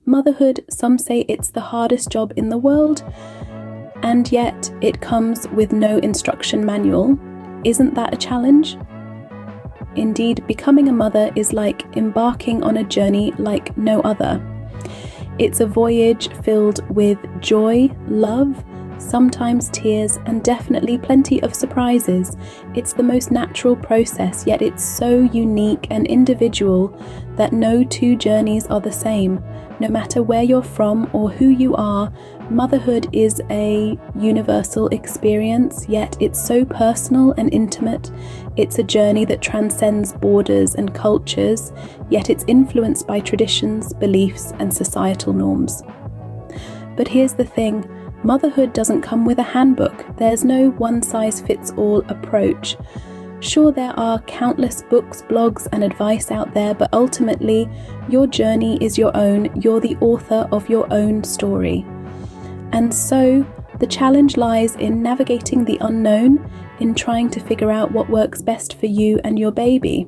Motherhood, some say it's the hardest job in the world, and yet it comes with no instruction manual. Isn't that a challenge? Indeed, becoming a mother is like embarking on a journey like no other. It's a voyage filled with joy, love, sometimes tears, and definitely plenty of surprises. It's the most natural process, yet it's so unique and individual that no two journeys are the same. No matter where you're from or who you are, motherhood is a universal experience, yet it's so personal and intimate. It's a journey that transcends borders and cultures, yet it's influenced by traditions, beliefs, and societal norms. But here's the thing, motherhood doesn't come with a handbook. There's no one-size-fits-all approach. Sure, there are countless books, blogs, and advice out there, but ultimately, your journey is your own. You're the author of your own story. And so, the challenge lies in navigating the unknown, in trying to figure out what works best for you and your baby.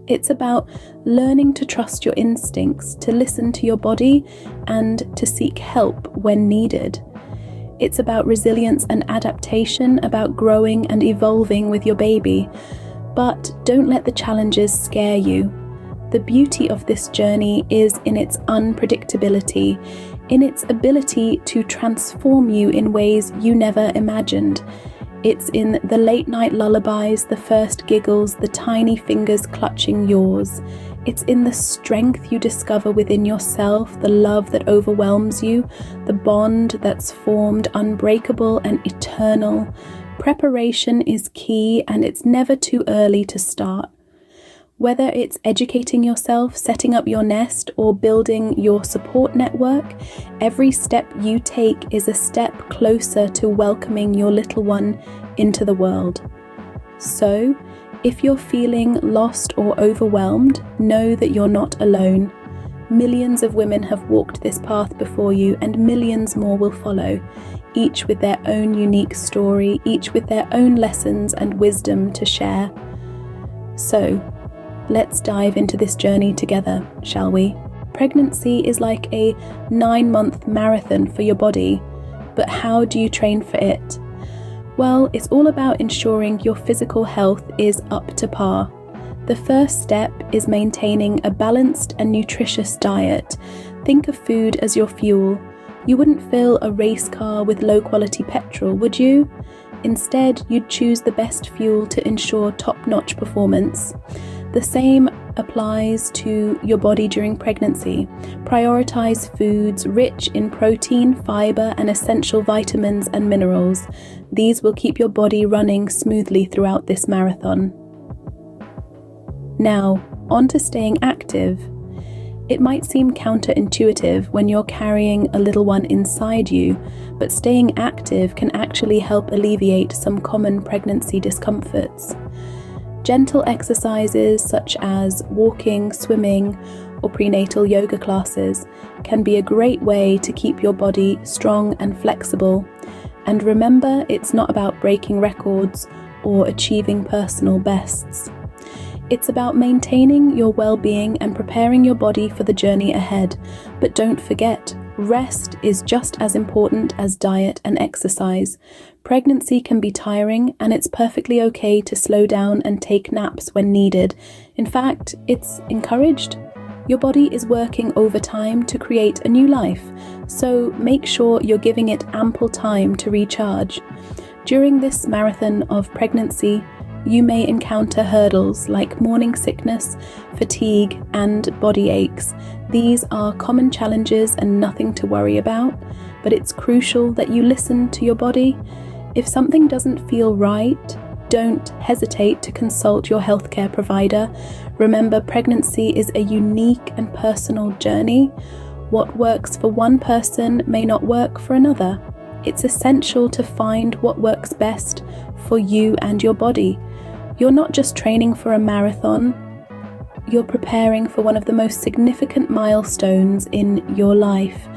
It's about learning to trust your instincts, to listen to your body, and to seek help when needed. It's about resilience and adaptation, about growing and evolving with your baby. But don't let the challenges scare you. The beauty of this journey is in its unpredictability, in its ability to transform you in ways you never imagined. It's in the late night lullabies, the first giggles, the tiny fingers clutching yours. It's in the strength you discover within yourself, the love that overwhelms you, the bond that's formed unbreakable and eternal. Preparation is key, and it's never too early to start. Whether it's educating yourself, setting up your nest, or building your support network, every step you take is a step closer to welcoming your little one into the world. So, if you're feeling lost or overwhelmed, know that you're not alone. Millions of women have walked this path before you, and millions more will follow, each with their own unique story, each with their own lessons and wisdom to share. So, let's dive into this journey together, shall we? Pregnancy is like a 9-month marathon for your body, but how do you train for it? Well, it's all about ensuring your physical health is up to par. The first step is maintaining a balanced and nutritious diet. Think of food as your fuel. You wouldn't fill a race car with low-quality petrol, would you? Instead, you'd choose the best fuel to ensure top-notch performance. The same applies to your body during pregnancy. Prioritize foods rich in protein, fiber, and essential vitamins and minerals. These will keep your body running smoothly throughout this marathon. Now, on to staying active. It might seem counterintuitive when you're carrying a little one inside you, but staying active can actually help alleviate some common pregnancy discomforts. Gentle exercises such as walking, swimming, or prenatal yoga classes can be a great way to keep your body strong and flexible. And remember, it's not about breaking records or achieving personal bests. It's about maintaining your well-being and preparing your body for the journey ahead. But don't forget, rest is just as important as diet and exercise. Pregnancy can be tiring, and it's perfectly okay to slow down and take naps when needed. In fact, it's encouraged. Your body is working overtime to create a new life, so make sure you're giving it ample time to recharge. During this marathon of pregnancy, you may encounter hurdles like morning sickness, fatigue, and body aches. These are common challenges and nothing to worry about, but it's crucial that you listen to your body. If something doesn't feel right, don't hesitate to consult your healthcare provider. Remember, pregnancy is a unique and personal journey. What works for one person may not work for another. It's essential to find what works best for you and your body. You're not just training for a marathon, you're preparing for one of the most significant milestones in your life.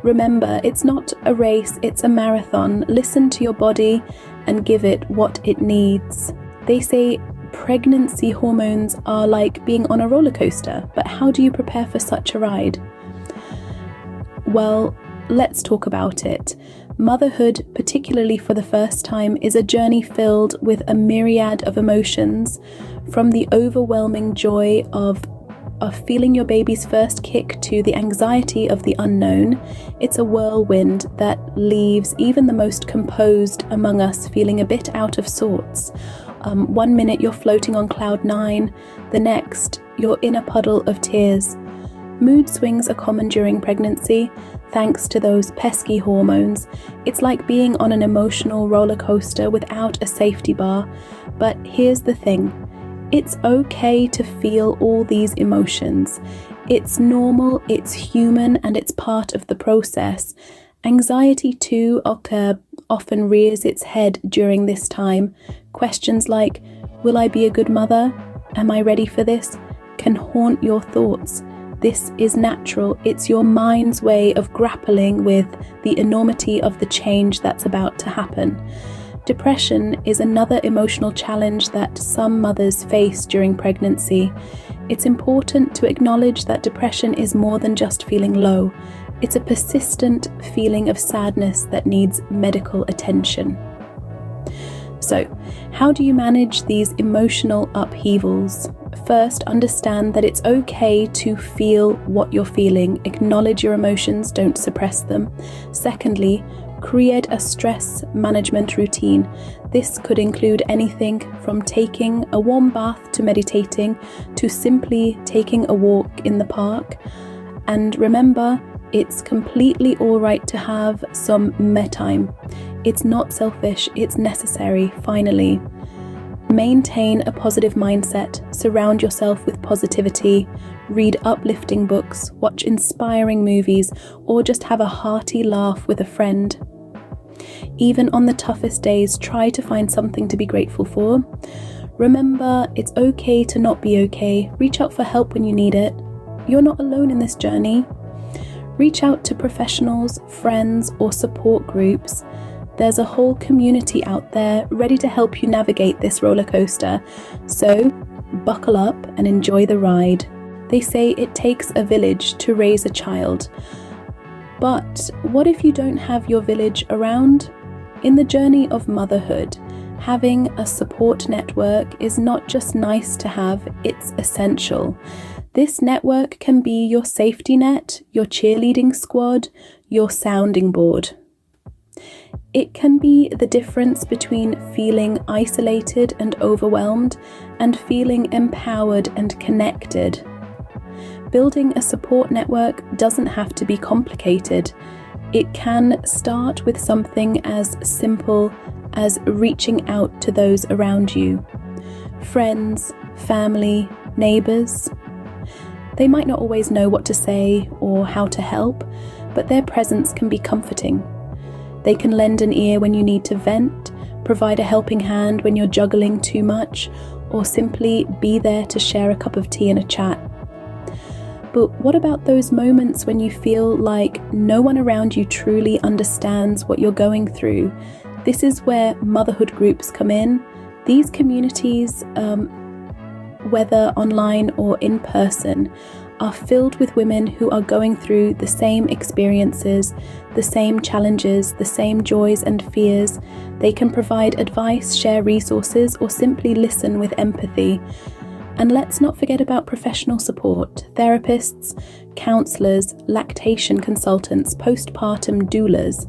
Remember, it's not a race, it's a marathon. Listen to your body and give it what it needs. They say pregnancy hormones are like being on a roller coaster, but how do you prepare for such a ride? Well, let's talk about it. Motherhood, particularly for the first time, is a journey filled with a myriad of emotions, from the overwhelming joy of feeling your baby's first kick to the anxiety of the unknown. It's a whirlwind that leaves even the most composed among us feeling a bit out of sorts. 1 minute you're floating on cloud 9, the next you're in a puddle of tears. Mood swings are common during pregnancy, thanks to those pesky hormones. It's like being on an emotional roller coaster without a safety bar. But here's the thing. It's okay to feel all these emotions. It's normal, it's human, and it's part of the process. Anxiety too often rears its head during this time. Questions like, will I be a good mother? Am I ready for this? Can haunt your thoughts. This is natural. It's your mind's way of grappling with the enormity of the change that's about to happen. Depression is another emotional challenge that some mothers face during pregnancy. It's important to acknowledge that depression is more than just feeling low. It's a persistent feeling of sadness that needs medical attention. So, how do you manage these emotional upheavals? First, understand that it's okay to feel what you're feeling. Acknowledge your emotions, don't suppress them. Secondly, create a stress management routine. This could include anything from taking a warm bath to meditating to simply taking a walk in the park. And remember, it's completely all right to have some me time. It's not selfish, it's necessary. Finally, maintain a positive mindset. Surround yourself with positivity. Read uplifting books, watch inspiring movies, or just have a hearty laugh with a friend. Even on the toughest days, try to find something to be grateful for. Remember, it's okay to not be okay. Reach out for help when you need it. You're not alone in this journey. Reach out to professionals, friends, or support groups. There's a whole community out there ready to help you navigate this roller coaster. So, buckle up and enjoy the ride. They say it takes a village to raise a child. But what if you don't have your village around? In the journey of motherhood, having a support network is not just nice to have, it's essential. This network can be your safety net, your cheerleading squad, your sounding board. It can be the difference between feeling isolated and overwhelmed and feeling empowered and connected. Building a support network doesn't have to be complicated. It can start with something as simple as reaching out to those around you. Friends, family, neighbours. They might not always know what to say or how to help, but their presence can be comforting. They can lend an ear when you need to vent, provide a helping hand when you're juggling too much, or simply be there to share a cup of tea and a chat. But what about those moments when you feel like no one around you truly understands what you're going through? This is where motherhood groups come in. These communities, whether online or in person, are filled with women who are going through the same experiences, the same challenges, the same joys and fears. They can provide advice, share resources, or simply listen with empathy. And let's not forget about professional support. Therapists, counsellors, lactation consultants, postpartum doulas.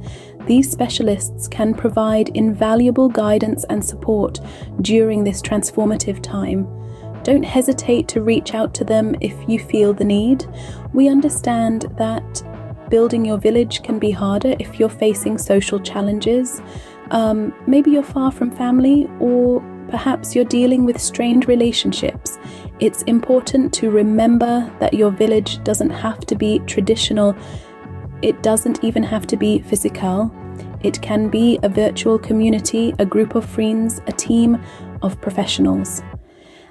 These specialists can provide invaluable guidance and support during this transformative time. Don't hesitate to reach out to them if you feel the need. We understand that building your village can be harder if you're facing social challenges. Maybe you're far from family, or perhaps you're dealing with strained relationships. It's important to remember that your village doesn't have to be traditional. It doesn't even have to be physical. It can be a virtual community, a group of friends, a team of professionals.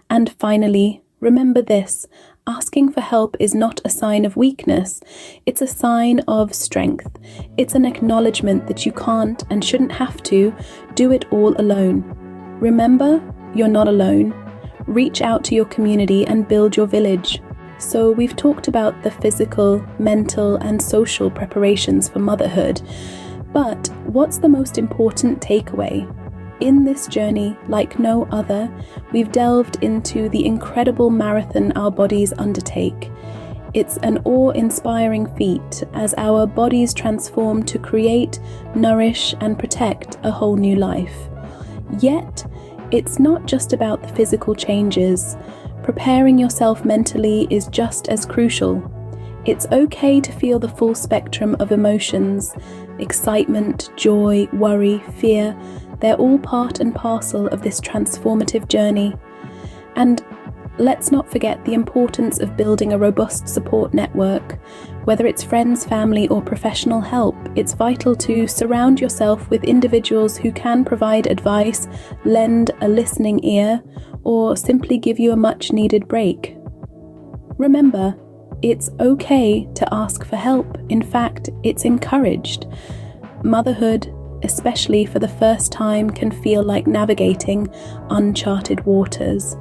And finally, remember this: asking for help is not a sign of weakness. It's a sign of strength. It's an acknowledgement that you can't and shouldn't have to do it all alone. Remember, you're not alone. Reach out to your community and build your village. So we've talked about the physical, mental, and social preparations for motherhood. But what's the most important takeaway? In this journey, like no other, we've delved into the incredible marathon our bodies undertake. It's an awe-inspiring feat as our bodies transform to create, nourish, and protect a whole new life. Yet, it's not just about the physical changes. Preparing yourself mentally is just as crucial. It's okay to feel the full spectrum of emotions: excitement, joy, worry, fear. They're all part and parcel of this transformative journey. And let's not forget the importance of building a robust support network. Whether it's friends, family, or professional help, it's vital to surround yourself with individuals who can provide advice, lend a listening ear, or simply give you a much-needed break. Remember, it's okay to ask for help. In fact, it's encouraged. Motherhood, especially for the first time, can feel like navigating uncharted waters.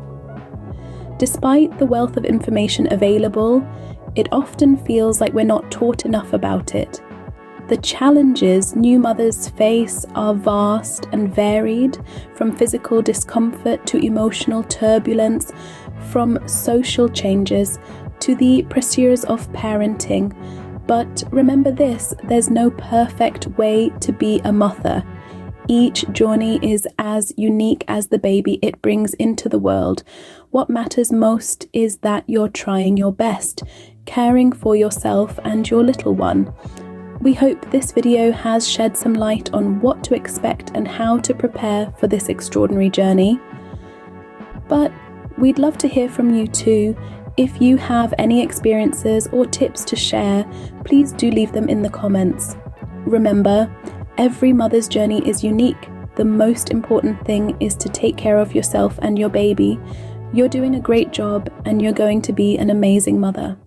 Despite the wealth of information available, it often feels like we're not taught enough about it. The challenges new mothers face are vast and varied, from physical discomfort to emotional turbulence, from social changes to the pressures of parenting. But remember this, there's no perfect way to be a mother. Each journey is as unique as the baby it brings into the world. What matters most is that you're trying your best, caring for yourself and your little one. We hope this video has shed some light on what to expect and how to prepare for this extraordinary journey. But we'd love to hear from you too. If you have any experiences or tips to share, please do leave them in the comments. Remember, every mother's journey is unique. The most important thing is to take care of yourself and your baby. You're doing a great job, and you're going to be an amazing mother.